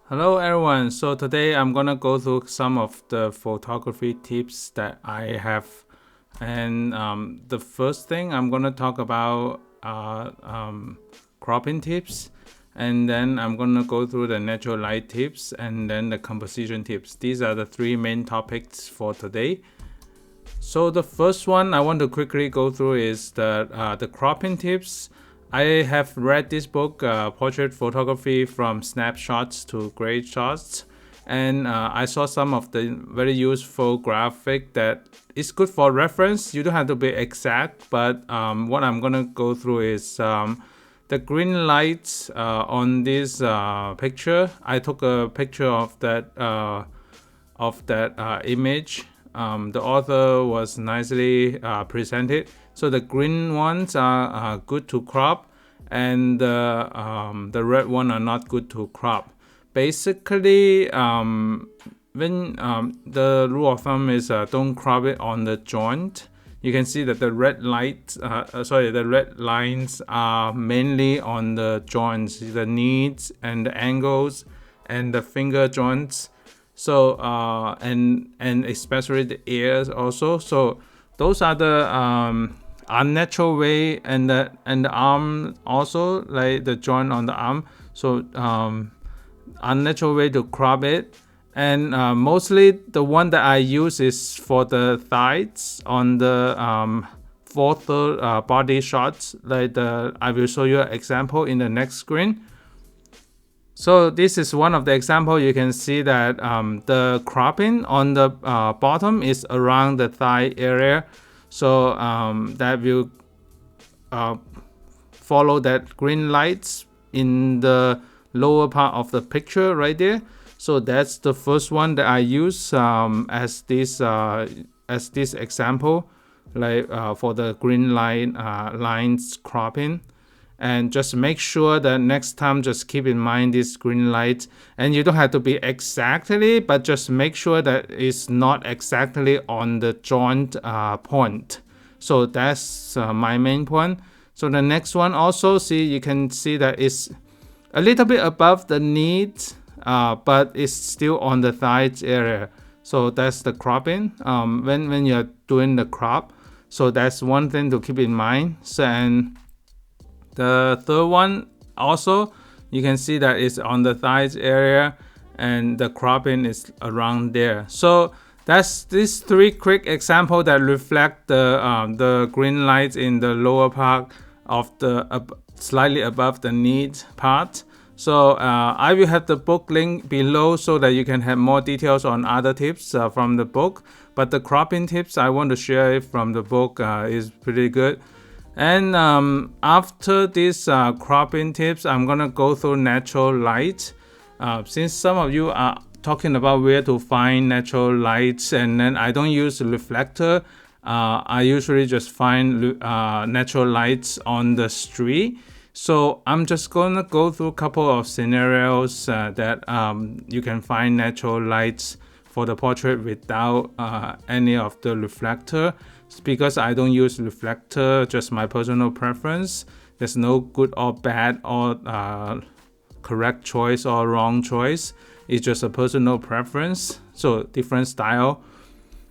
Hello everyone, so today I'm gonna go through some of the photography tips that I have, and the first thing I'm gonna talk about cropping tips, and then I'm gonna go through the natural light tips and then the composition tips. These are the three main topics for today. So the first one I want to quickly go through is the cropping tips. I have read this book, Portrait Photography from Snapshots to Great Shots, and I saw some of the very useful graphic that is good for reference. You don't have to be exact, but what I'm gonna go through is the green lights on this picture. I took a picture of that image. The author was nicely presented. So the green ones are good to crop, and the red one are not good to crop. Basically, when the rule of thumb is don't crop it on the joint. You can see that the red lines are mainly on the joints, the knees and the ankles and the finger joints. So and especially the ears also. So those are the unnatural way, and the arm also, like the joint on the arm. So unnatural way to crop it. And mostly the one that I use is for the thighs on the fourth body shots. Like I will show you an example in the next screen. So this is one of the example. You can see that the cropping on the bottom is around the thigh area. So that will follow that green lights in the lower part of the picture right there. So that's the first one that I use as this example, like for the green lines cropping. And just make sure that next time just keep in mind this green light, and you don't have to be exactly, but just make sure that it's not exactly on the joint point. So that's my main point. So the next one also, you can see that it's a little bit above the knee, but it's still on the thighs area. So that's the cropping when you're doing the crop. So that's one thing to keep in mind. So, and the third one also, you can see that it's on the thighs area, and the cropping is around there. So that's these three quick examples that reflect the green lights in the lower part of the slightly above the knee part. So I will have the book link below so that you can have more details on other tips from the book. But the cropping tips I want to share from the book is pretty good. And after these cropping tips, I'm gonna go through natural light. Since some of you are talking about where to find natural lights, and then I don't use reflector, I usually just find natural lights on the street. So I'm just gonna go through a couple of scenarios that you can find natural lights for the portrait without any of the reflector. It's because I don't use reflector, just my personal preference. There's no good or bad or correct choice or wrong choice. It's just a personal preference. So different style.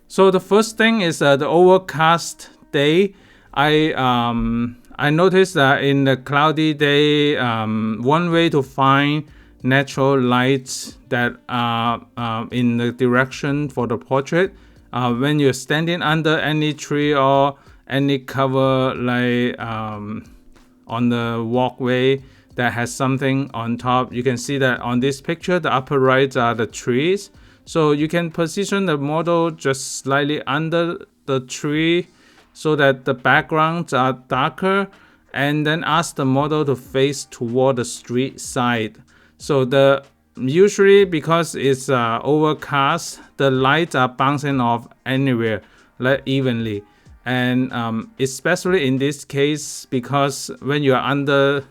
So the first thing is the overcast day. I noticed that in the cloudy day, one way to find natural lights that are in the direction for the portrait, when you're standing under any tree or any cover, like on the walkway that has something on top, you can see that on this picture, the upper right are the trees. So you can position the model just slightly under the tree so that the backgrounds are darker, and then ask the model to face toward the street side. So usually because it's overcast, the lights are bouncing off anywhere, like evenly. And especially in this case, because when you are under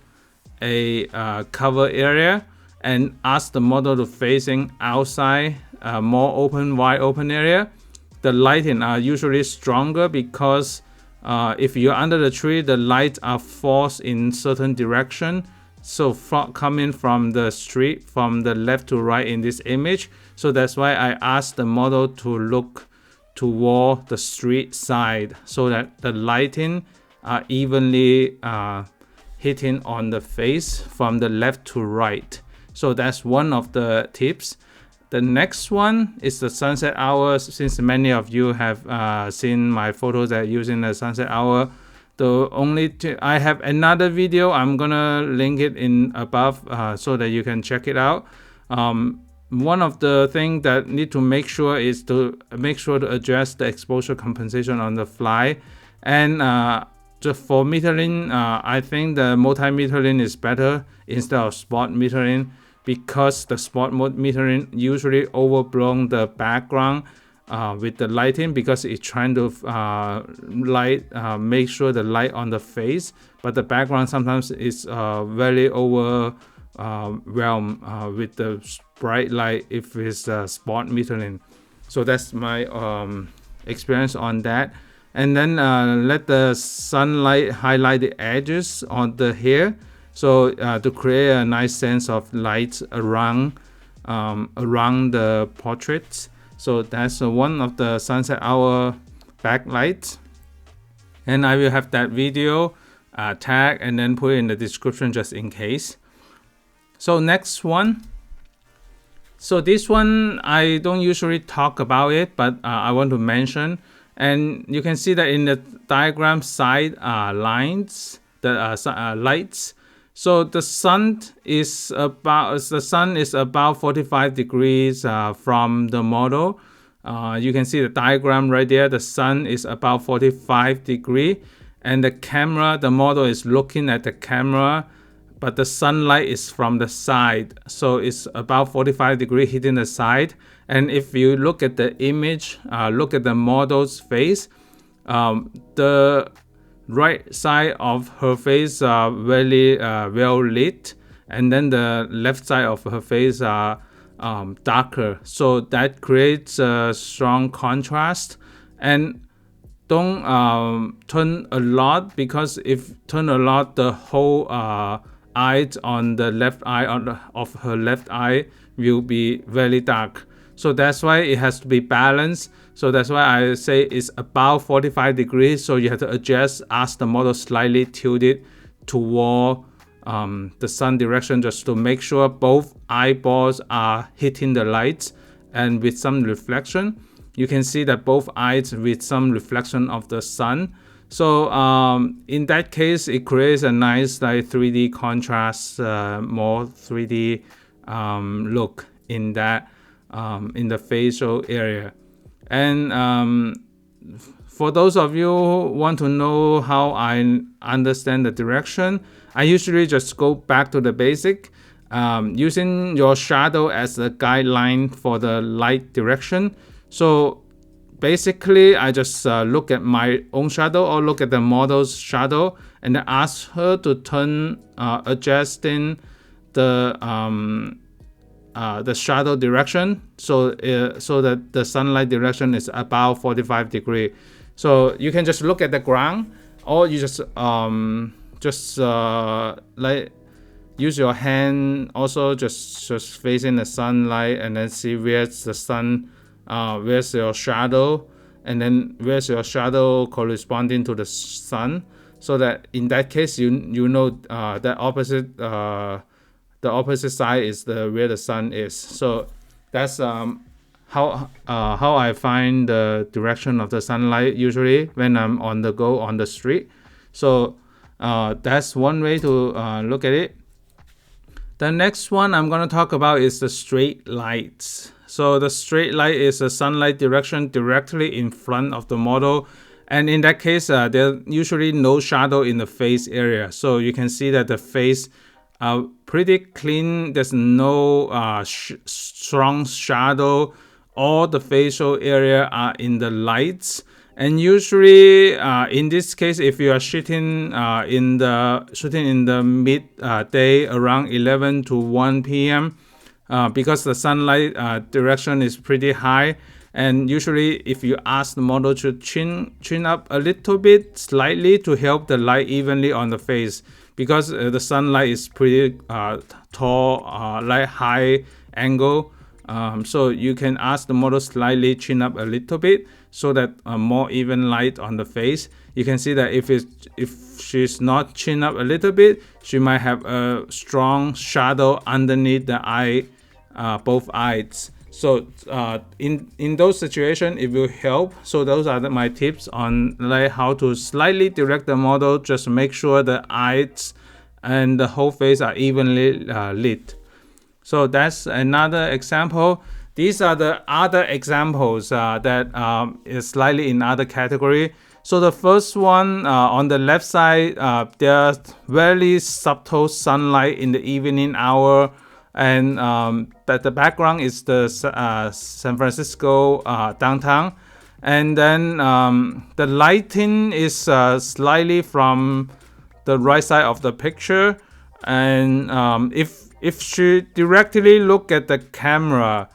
a cover area and ask the model to facing outside, more open, wide open area, the lighting are usually stronger, because if you're under the tree, the lights are forced in certain direction. so coming from the street, from the left to right in this image. So that's why I asked the model to look toward the street side so that the lighting are evenly hitting on the face from the left to right. So that's one of the tips. The next one is the sunset hour. Since many of you have seen my photos that using the sunset hour, I have another video. I'm gonna link it in above so that you can check it out. One of the things that need to make sure is to make sure to adjust the exposure compensation on the fly. And just for metering, I think the multi-metering is better instead of spot metering, because the spot mode metering usually overblown the background with the lighting, because it's trying to make sure the light on the face, but the background sometimes is very overwhelmed with the bright light if it's spot metering. So that's my experience on that. And then let the sunlight highlight the edges on the hair, so to create a nice sense of light around the portraits. So that's one of the sunset hour backlights, and I will have that video tag and then put it in the description just in case. So next one. So this one I don't usually talk about it, but I want to mention. And you can see that in the diagram side lines, the lights. So the sun is about 45 degrees from the model. You can see the diagram right there. The sun is about 45 degrees, and the model is looking at the camera, but the sunlight is from the side, so it's about 45 degrees hitting the side. And if you look at the image, look at the model's face, the right side of her face are very well lit, and then the left side of her face are darker, so that creates a strong contrast. And don't turn a lot, because if turn a lot, the whole eyes on the left eye of her left eye will be very dark. So that's why it has to be balanced. So that's why I say it's about 45 degrees. So you have to adjust, ask the model slightly tilted toward the sun direction, just to make sure both eyeballs are hitting the lights and with some reflection. You can see that both eyes with some reflection of the sun. So in that case, it creates a nice 3D contrast, more 3D look in that in the facial area. And for those of you who want to know how I understand the direction, I usually just go back to the basic, using your shadow as a guideline for the light direction. So basically, I just look at my own shadow or look at the model's shadow and then ask her to turn, adjusting the shadow direction, so that the sunlight direction is about 45 degrees. So you can just look at the ground, or you just like use your hand also, just facing the sunlight, and then see where's the sun, where's your shadow, and then where's your shadow corresponding to the sun, so that in that case you know that opposite the opposite side is where the sun is. So that's how I find the direction of the sunlight usually when I'm on the go on the street. So that's one way to look at it. The next one I'm going to talk about is the straight lights. So the straight light is a sunlight direction directly in front of the model, and in that case there's usually no shadow in the face area. So you can see that the face pretty clean. There's no strong shadow. All the facial area are in the lights. And usually in this case, if you are shooting in the midday around 11 to 1 p.m. Because the sunlight direction is pretty high, and usually if you ask the model to chin up a little bit slightly to help the light evenly on the face, because the sunlight is pretty tall, like high angle. So you can ask the model slightly chin up a little bit so that more even light on the face. You can see that if she's not chin up a little bit, she might have a strong shadow underneath the eye, both eyes. So in those situations, it will help. So those are my tips on like how to slightly direct the model. Just make sure the eyes and the whole face are evenly lit. So that's another example. These are the other examples that is slightly in other category. So the first one on the left side, there's very subtle sunlight in the evening hour, and but the background is the San Francisco downtown, and then the lighting is slightly from the right side of the picture, and if she directly look at the camera,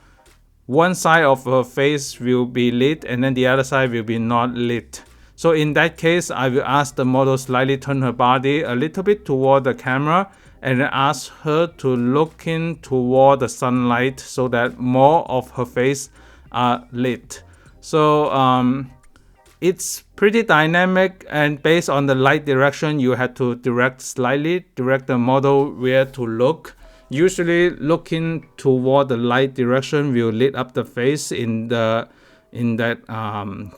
one side of her face will be lit and then the other side will be not lit. So in that case, I will ask the model slightly turn her body a little bit toward the camera and ask her to look in toward the sunlight so that more of her face are lit. So it's pretty dynamic, and based on the light direction, you have to direct the model where to look. Usually looking toward the light direction will lit up the face in that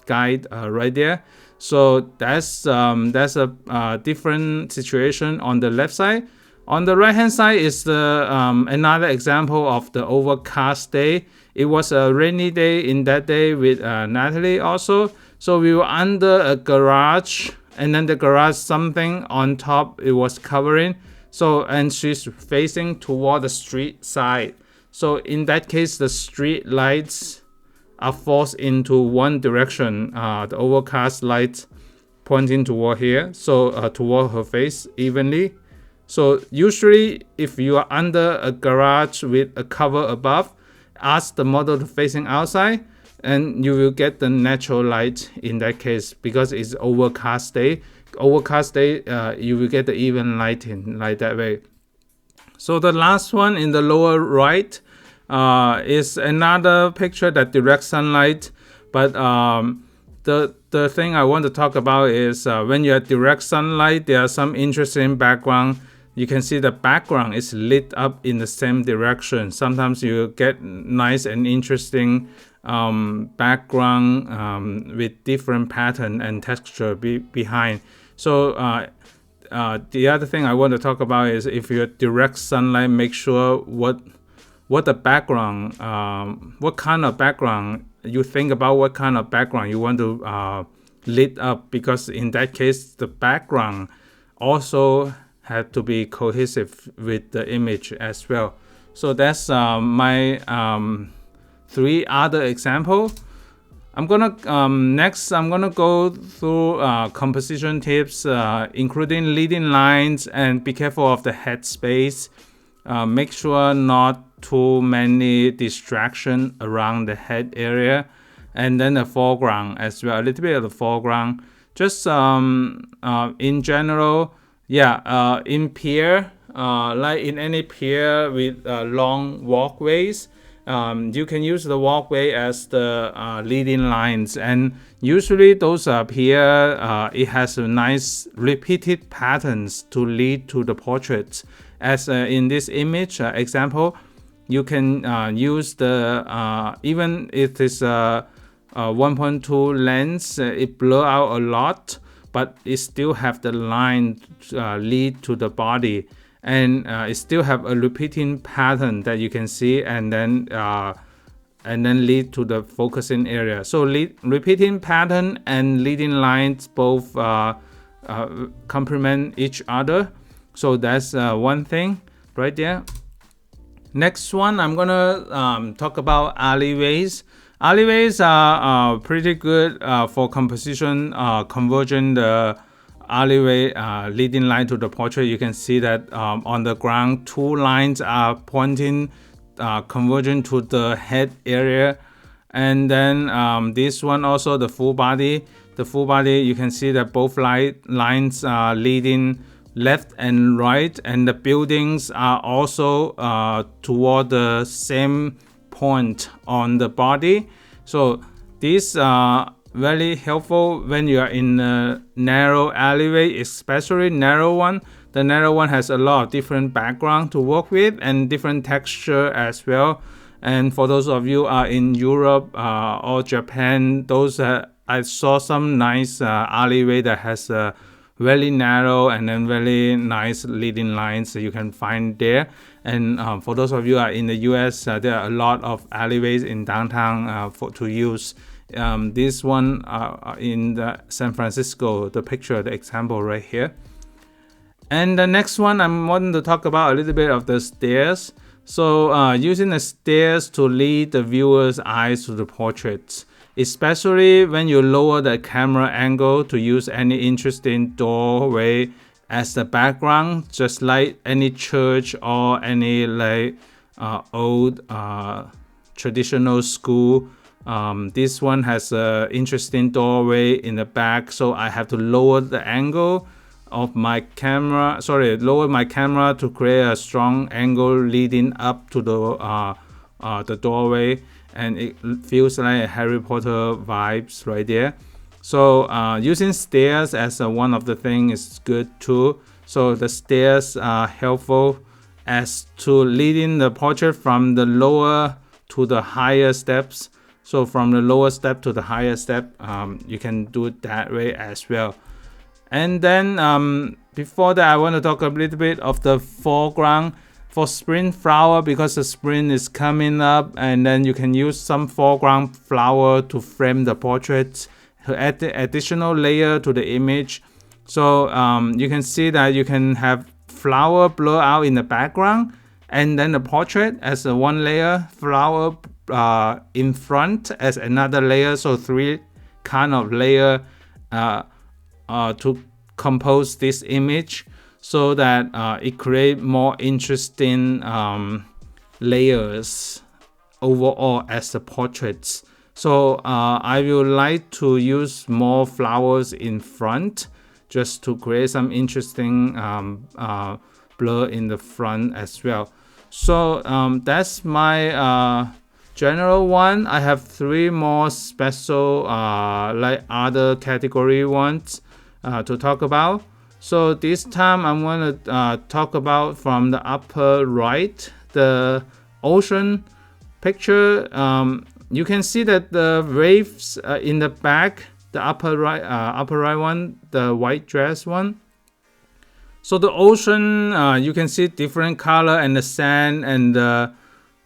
guide right there. So that's a different situation on the left side. On the right hand side is the another example of the overcast day. It was a rainy day in that day with Natalie also. So we were under a garage, and then the garage, something on top, it was covering. So, and she's facing toward the street side. So in that case, the street lights are forced into one direction. The overcast lights pointing toward here, so toward her face evenly. So usually, if you are under a garage with a cover above, ask the model to facing outside, and you will get the natural light in that case, because it's overcast day. Overcast day, you will get the even lighting like that way. So the last one in the lower right is another picture that directs sunlight, but the thing I want to talk about is when you have direct sunlight, there are some interesting background. You can see the background is lit up in the same direction. Sometimes you get nice and interesting background with different pattern and texture behind. So the other thing I want to talk about is if you direct sunlight, make sure what the background, what kind of background you think about, what kind of background you want to lit up, because in that case the background also have to be cohesive with the image as well. So that's my 3 other examples. I'm gonna next I'm gonna go through composition tips, including leading lines, and be careful of the head space. Make sure not too many distraction around the head area, and then the foreground as well, a little bit of the foreground. Just in general, in pier, like in any pier with long walkways, you can use the walkway as the leading lines, and usually those pier, it has a nice repeated patterns to lead to the portraits. As in this image example, you can use the even if it's a 1.2 lens, it blur out a lot, but it still have the line lead to the body, and it still have a repeating pattern that you can see, and then lead to the focusing area. So repeating pattern and leading lines both complement each other. So that's one thing right there. Next one, I'm gonna talk about alleyways. Alleyways are pretty good for composition, converging the alleyway leading line to the portrait. You can see that on the ground, 2 lines are pointing, converging to the head area, and then this one also, the full body. The full body, you can see that both lines are leading left and right, and the buildings are also toward the same point on the body. So these are very helpful when you are in a narrow alleyway, especially narrow one. The narrow one has a lot of different background to work with and different texture as well. And for those of you in Europe or Japan, those I saw some nice alleyway that has a very narrow and then very nice leading lines that you can find there. And for those of you in the US, there are a lot of alleyways in downtown to use. This one in San Francisco, the picture, the example right here. And the next one, I'm wanting to talk about a little bit of the stairs. So using the stairs to lead the viewer's eyes to the portraits, especially when you lower the camera angle to use any interesting doorway as the background, just like any church or any like old traditional school. This one has an interesting doorway in the back, so I have to lower the angle of my camera, lower my camera to create a strong angle leading up to the doorway, and it feels like Harry Potter vibes right there. So using stairs as one of the things is good too. So the stairs are helpful as to leading the portrait from the lower to the higher steps. So from the lower step to the higher step, you can do it that way as well. And then before that, I want to talk a little bit of the foreground for spring flower, because the spring is coming up, and then you can use some foreground flower to frame the portrait to add the additional layer to the image. So you can see that you can have flower blur out in the background, and then the portrait as a one layer, flower in front as another layer. So three kind of layer to compose this image, so that it creates more interesting layers overall as the portraits. So I will like to use more flowers in front just to create some interesting blur in the front as well. So that's my general one. I have three more special like other category ones to talk about. So this time I'm going to talk about from the upper right, the ocean picture. You can see that the waves in the back, the upper right one, the white dress one. So the ocean, you can see different color and the sand, and the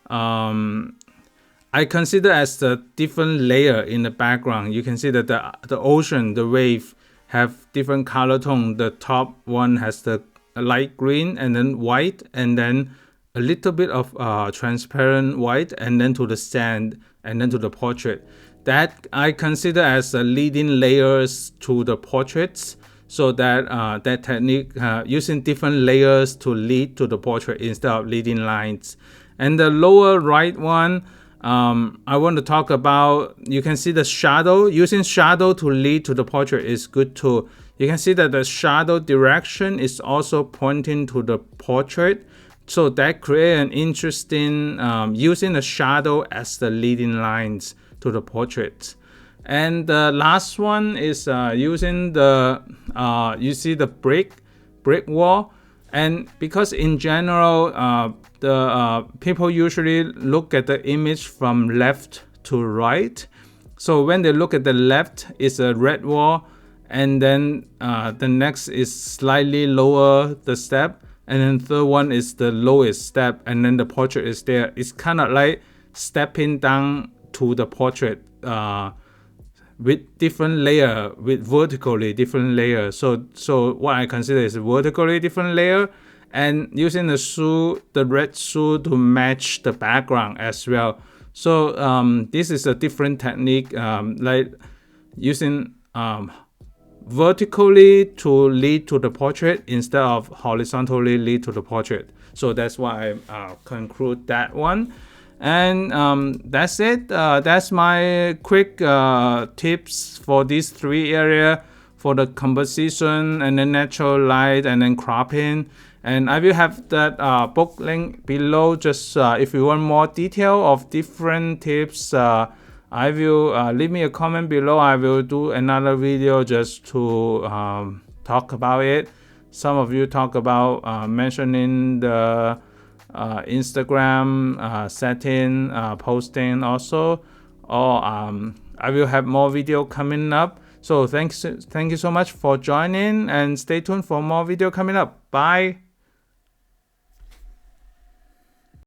I consider as the different layer in the background. You can see that the ocean, the wave, have different color tone. The top one has the light green and then white, and then a little bit of transparent white, and then to the sand, and then to the portrait. That I consider as leading layers to the portraits. So that that technique using different layers to lead to the portrait instead of leading lines. And the lower right one, I want to talk about, you can see the shadow. Using shadow to lead to the portrait is good too. You can see that the shadow direction is also pointing to the portrait. So that creates an interesting, using the shadow as the leading lines to the portrait. And the last one is using the, you see the brick wall. And because in general, the people usually look at the image from left to right. So when they look at the left, it's a red wall, and then the next is slightly lower the step, and then third one is the lowest step, and then the portrait is there. It's kind of like stepping down to the portrait with different layer, with vertically different layer. So what I consider is a vertically different layer, and using the red shoe to match the background as well. So this is a different technique, like using vertically to lead to the portrait instead of horizontally lead to the portrait. So that's why I conclude that one. And that's it. That's my quick tips for these three areas for the composition and then natural light and then cropping. And I will have that book link below. Just if you want more detail of different tips, I will leave me a comment below. I will do another video just to talk about it. Some of you talk about mentioning the Instagram setting, posting also, or I will have more video coming up. So thank you so much for joining, and stay tuned for more video coming up. Bye.